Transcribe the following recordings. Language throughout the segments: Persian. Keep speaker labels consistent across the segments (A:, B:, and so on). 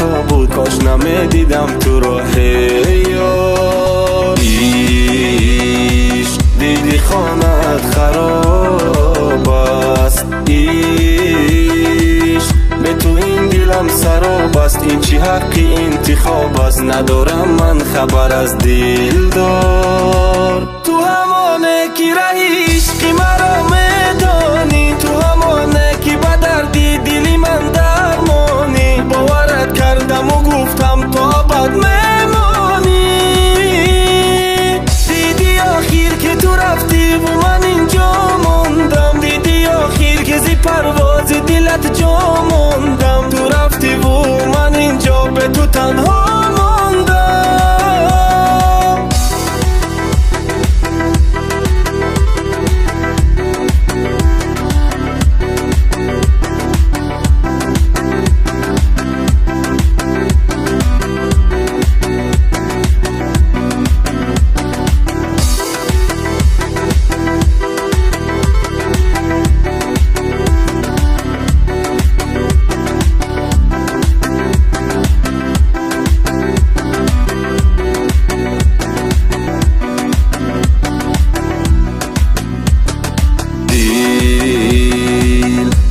A: خطا بود، کاش نمیدیدم تو راه یار. عشق دیدی خانت خراب است، عشق به تو این دلم سراب است. این چی حقی انتخاب است، ندارم من خبر از دلدار. تو همانه که رهی عشقی مرا میدانی، تو همانه که به دردی دلی من درمانی. باورت کردم و گفتم تا ابد میمانی، دیدی آخر که تو رفتی و من اینجا موندم. دیدی آخر که زی پرواز دلت جا موندم. تو رفتی و من اینجا به تو تنها موندم.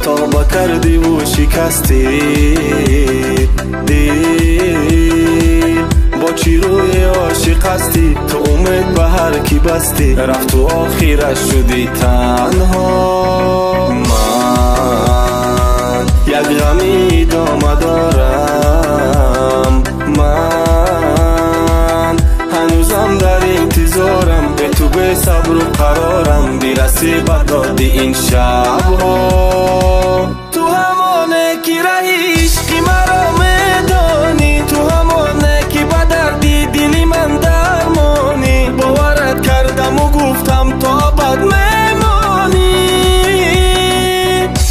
A: توبه کردی و شکستی دل، با چی روی عاشق هستی؟ تو امید به هر کی بستی، رفت و آخرش شدی تنها. من یک غمی ادامه دارم، من هنوزم در انتظارم. به تو به صبر و قرارم، برسی به داد این شبها. تو همانه که رهی عشقی مرا میدانی، تو همانه که به دردی دلی من درمانی. باورت کردم و گفتم تا ابد میمانی،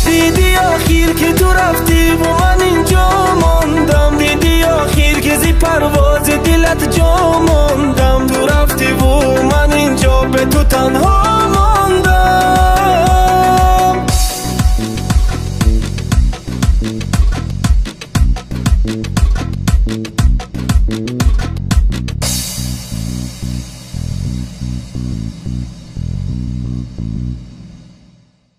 A: دیدی آخر که تو رفتی و من اینجا موندم. دیدی آخر که زی پرواز دلت جا موندم. تو رفتی و من اینجا به تو تنها موندم.